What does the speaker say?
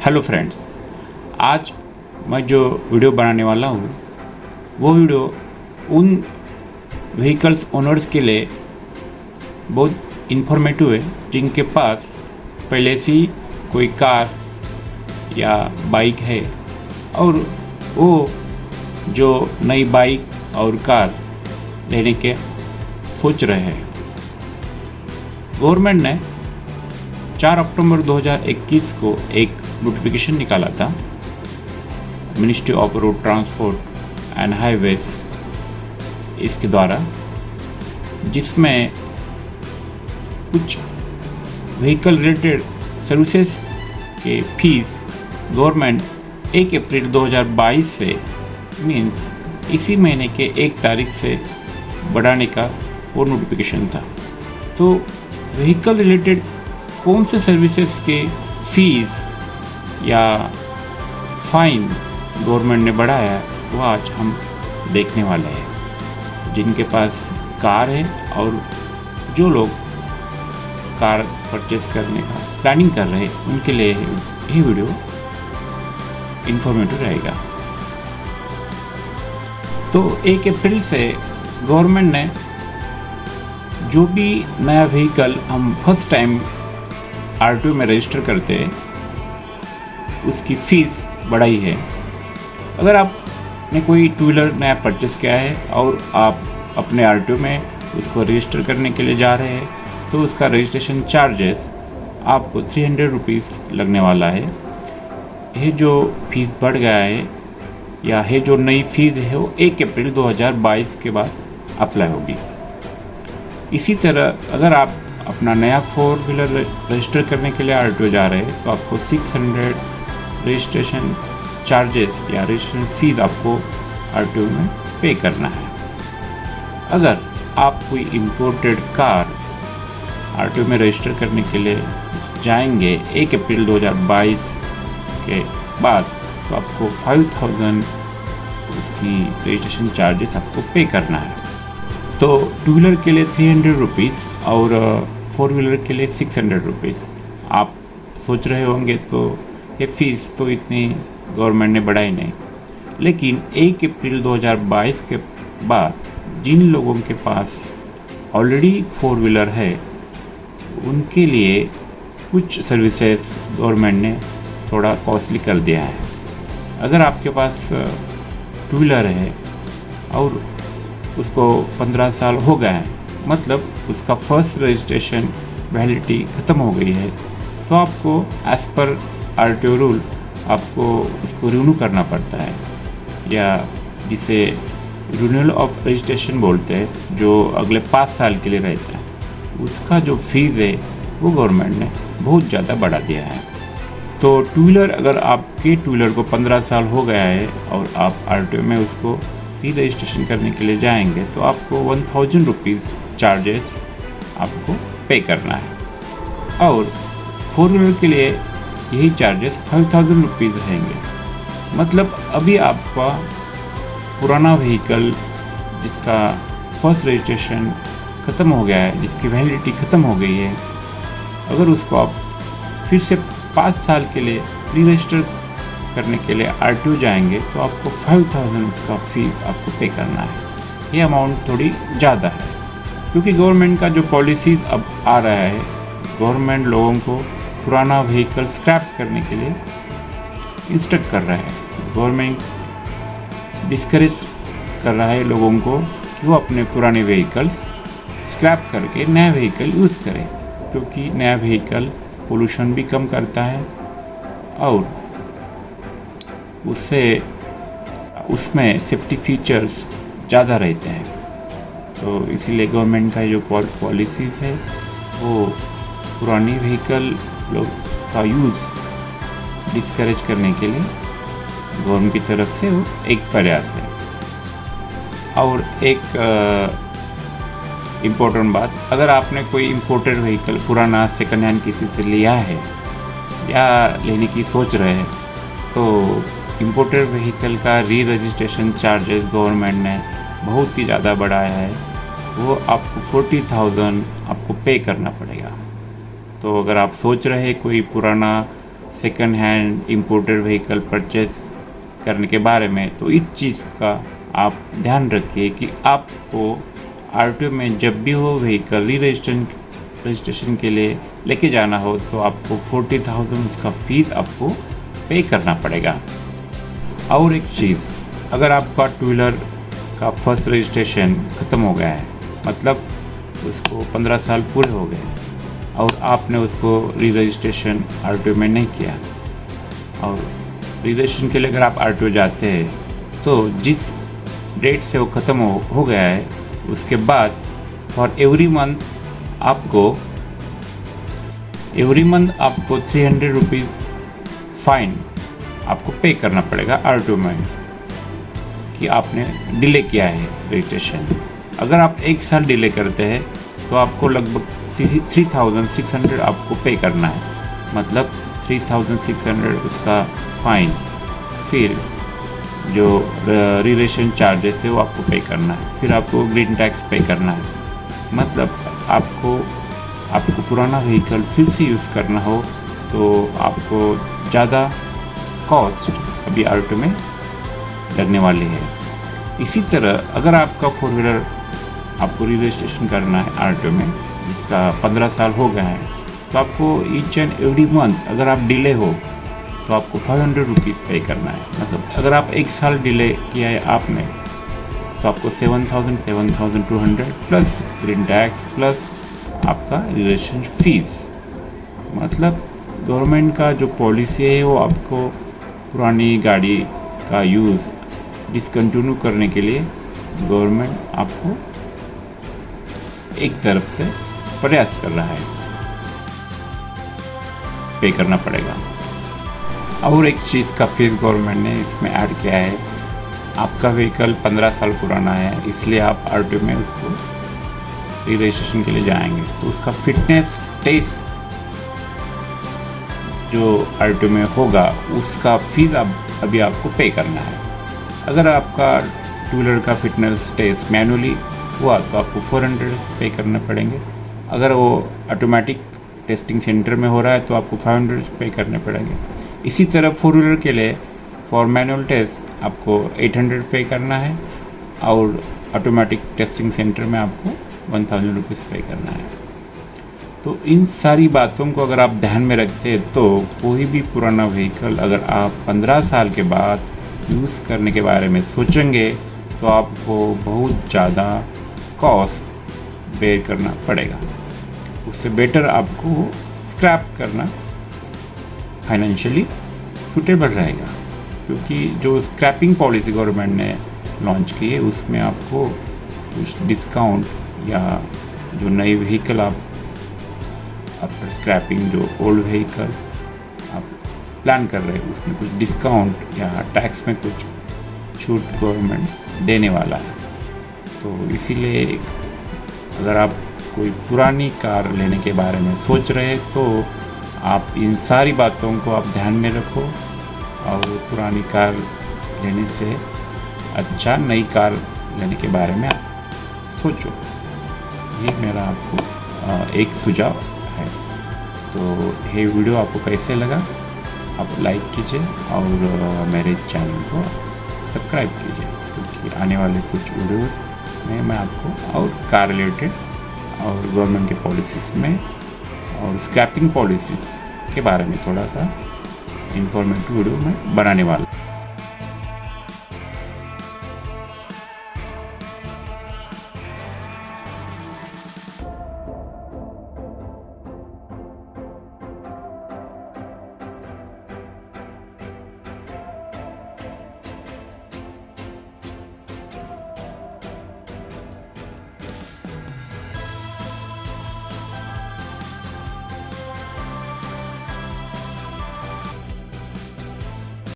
Hello friends, आज मैं जो वीडियो बनाने वाला हूँ वो वीडियो उन व्हीकल्स ओनर्स के लिए बहुत इन्फॉर्मेटिव है जिनके पास पहले से ही कोई कार या बाइक है और वो जो नई बाइक और कार लेने के सोच रहे हैं। गवर्नमेंट ने 4 अक्टूबर 2021 को एक नोटिफिकेशन निकाला था, ministry of road transport and highways इसके द्वारा, जिसमें कुछ व्हीकल रिलेटेड सर्विसेज के फीस गवर्नमेंट 1 अप्रैल 2022 से मीन्स इसी महीने के 1 तारीख से बढ़ाने का वो नोटिफिकेशन था। तो व्हीकल रिलेटेड कौन से सर्विसेज के फीस या फाइन गवर्नमेंट ने बढ़ाया वो आज हम देखने वाले हैं। जिनके पास कार है और जो लोग कार परचेस करने का प्लानिंग कर रहे हैं उनके लिए ये वीडियो इन्फॉर्मेटिव रहेगा। तो 1 अप्रैल से गवर्नमेंट ने जो भी नया व्हीकल हम फर्स्ट टाइम आरटीओ में रजिस्टर करते हैं उसकी फ़ीस बढ़ाई है। अगर आपने कोई 2 व्हीलर नया परचेस किया है और आप अपने आरटीओ में उसको रजिस्टर करने के लिए जा रहे हैं तो उसका रजिस्ट्रेशन चार्जेस आपको 300 रुपीज़ लगने वाला है। ये जो फीस बढ़ गया है या है जो नई फ़ीस है वो 1 अप्रैल 2022 के बाद अप्लाई होगी। इसी तरह अगर आप अपना नया 4 व्हीलर रजिस्टर करने के लिए आरटीओ जा रहे हैं तो आपको 600 रजिस्ट्रेशन चार्जेस या रजिस्ट्रेशन फ़ीस आपको आरटीओ में पे करना है। अगर आप कोई इम्पोर्टेड कार आरटीओ में रजिस्टर करने के लिए जाएंगे 1 अप्रैल 2022 के बाद तो आपको 5000 उसकी रजिस्ट्रेशन चार्जेस आपको पे करना है। तो 2 व्हीलर के लिए 300 रुपीज़ और 4 व्हीलर के लिए 600 रुपीज़। आप सोच रहे होंगे तो ये फ़ीस तो इतनी गवर्नमेंट ने बढ़ाई नहीं, लेकिन 1 अप्रैल 2022 के बाद जिन लोगों के पास ऑलरेडी 4 व्हीलर है उनके लिए कुछ सर्विसेज गवर्नमेंट ने थोड़ा कॉस्टली कर दिया है। अगर आपके पास 2 व्हीलर है और उसको 15 साल हो गए हैं, मतलब उसका फर्स्ट रजिस्ट्रेशन वैलिडिटी ख़त्म हो गई है, तो आपको एज़ पर आरटीओ रूल आपको उसको रिन्यू करना पड़ता है, या जिसे रिन्यूअल ऑफ रजिस्ट्रेशन बोलते हैं, जो अगले 5 साल के लिए रहता है। उसका जो फीस है वो गवर्नमेंट ने बहुत ज़्यादा बढ़ा दिया है। तो 2 व्हीलर अगर आपके 2 व्हीलर को 15 साल हो गया है और आप आरटीओ में उसको री रजिस्ट्रेशन करने के लिए जाएंगे तो आपको 1000 रुपीज़ चार्जेस आपको पे करना है और 4 व्हीलर के लिए यही चार्जेस 5000 रुपीज़ रहेंगे। मतलब अभी आपका पुराना व्हीकल जिसका फर्स्ट रजिस्ट्रेशन ख़त्म हो गया है, जिसकी वैलिडिटी ख़त्म हो गई है, अगर उसको आप फिर से 5 साल के लिए री रजिस्टर करने के लिए आरटीओ जाएंगे तो आपको 5000 उसका फ़ीस आपको पे करना है। ये अमाउंट थोड़ी ज़्यादा है क्योंकि गवर्नमेंट का जो पॉलिसीज़ अब आ रहा है, गवर्नमेंट लोगों को पुराना व्हीकल स्क्रैप करने के लिए इंस्ट्रक्ट कर रहा है। गवर्नमेंट डिस्करेज कर रहा है लोगों को कि वो अपने पुराने व्हीकल्स स्क्रैप करके नया व्हीकल यूज़ करें, क्योंकि नया व्हीकल पोल्यूशन भी कम करता है और उसमें सेफ्टी फीचर्स ज़्यादा रहते हैं। तो इसीलिए गवर्नमेंट का जो पॉलिसीज़ है वो पुरानी व्हीकल लोग का यूज़ डिस्करेज करने के लिए गवर्नमेंट की तरफ से वो एक प्रयास है। और एक इम्पोर्टेंट बात, अगर आपने कोई इम्पोर्टेड व्हीकल पुराना सेकंड हैंड किसी से लिया है या लेने की सोच रहे हैं तो इम्पोर्टेड व्हीकल का री रजिस्ट्रेशन चार्जेस गवर्नमेंट ने बहुत ही ज़्यादा बढ़ाया है। वो आपको 40,000 आपको पे करना पड़ेगा। तो अगर आप सोच रहे हैं कोई पुराना second hand imported vehicle purchase करने के बारे में, तो इस चीज़ का आप ध्यान रखिए कि आपको आरटीओ में जब भी वो व्हीकल रजिस्ट्रेशन के लिए लेके जाना हो तो आपको 40,000 उसका फीस आपको पे करना पड़ेगा। और एक चीज़, अगर आपका टू व्हीलर का फर्स्ट रजिस्ट्रेशन ख़त्म हो गया है, मतलब उसको 15 साल पूरे हो गए और आपने उसको री रजिस्ट्रेशन आरटीओ में नहीं किया, और री रजिस्ट्रेशन के लिए अगर आप आरटीओ जाते हैं तो जिस डेट से वो ख़त्म हो गया है उसके बाद फॉर एवरी मंथ आपको 300 रुपीज़ फाइन आपको पे करना पड़ेगा आरटीओ में कि आपने डिले किया है रजिस्ट्रेशन। अगर आप एक साल डिले करते हैं तो आपको लगभग 3,600 आपको पे करना है, मतलब 3,600 उसका फ़ाइन, फिर जो रिलेशन चार्जेस है वो आपको पे करना है, फिर आपको ग्रीन टैक्स पे करना है। मतलब आपको पुराना व्हीकल फिर से यूज़ करना हो तो आपको ज़्यादा कॉस्ट अभी आरटीओ में लगने वाली है। इसी तरह अगर आपका 4 व्हीलर आपको री रजिस्ट्रेशन करना है आरटीओ में जिसका 15 साल हो गया है, तो आपको ईच एंड एवरी मंथ अगर आप डिले हो तो आपको 500 रुपीज़ पे करना है। मतलब अगर आप एक साल डिले किया है आपने तो आपको 7,200 प्लस ग्रीन टैक्स प्लस आपका रजिस्ट्रेशन फीस। मतलब गवर्नमेंट का जो पॉलिसी है वो आपको पुरानी गाड़ी का यूज़ डिसकंटिन्यू करने के लिए गवर्नमेंट आपको एक तरफ से प्रयास कर रहा है, पे करना पड़ेगा। और एक चीज़ का फीस गवर्नमेंट ने इसमें ऐड किया है, आपका व्हीकल 15 साल पुराना है इसलिए आप आरटीओ में उसको री रजिस्ट्रेशन के लिए जाएंगे तो उसका फिटनेस टेस्ट जो आरटीओ में होगा उसका फीस अभी आपको पे करना है। अगर आपका टू व्हीलर का फिटनेस टेस्ट मैनुअली हुआ तो आपको 400 पे करने पड़ेंगे। अगर वो ऑटोमेटिक टेस्टिंग सेंटर में हो रहा है तो आपको 500 पे करने पड़ेंगे। इसी तरह 4 व्हीलर के लिए फॉर मैनुअल टेस्ट आपको 800 पे करना है और ऑटोमेटिक टेस्टिंग सेंटर में आपको 1,000 रुपीज़ पे करना है। तो इन सारी बातों को अगर आप ध्यान में रखते हैं तो कोई भी पुराना व्हीकल अगर आप 15 साल के बाद यूज़ करने के बारे में सोचेंगे तो आपको बहुत ज़्यादा कॉस्ट बेयर करना पड़ेगा। उससे बेटर आपको स्क्रैप करना फाइनेंशियली सूटेबल रहेगा, क्योंकि जो स्क्रैपिंग पॉलिसी गवर्नमेंट ने लॉन्च की है उसमें आपको कुछ डिस्काउंट या जो नई व्हीकल आप आफ्टर स्क्रैपिंग जो ओल्ड व्हीकल आप प्लान कर रहे हैं उसमें कुछ डिस्काउंट या टैक्स में कुछ छूट गवर्नमेंट देने वाला है। तो इसीलिए अगर आप कोई पुरानी कार लेने के बारे में सोच रहे हैं तो आप इन सारी बातों को आप ध्यान में रखो और पुरानी कार लेने से अच्छा नई कार लेने के बारे में आप सोचो। ये मेरा आपको एक सुझाव है। तो ये वीडियो आपको कैसे लगा आप लाइक कीजिए और मेरे चैनल को सब्सक्राइब कीजिए, क्योंकि आने वाले कुछ वीडियोस में मैं आपको और कार रिलेटेड और गवर्नमेंट के पॉलिसीज़ में और स्क्रैपिंग पॉलिसीज़ के बारे में थोड़ा सा इंफॉर्मेटिव वीडियो मैं बनाने वाला हूँ।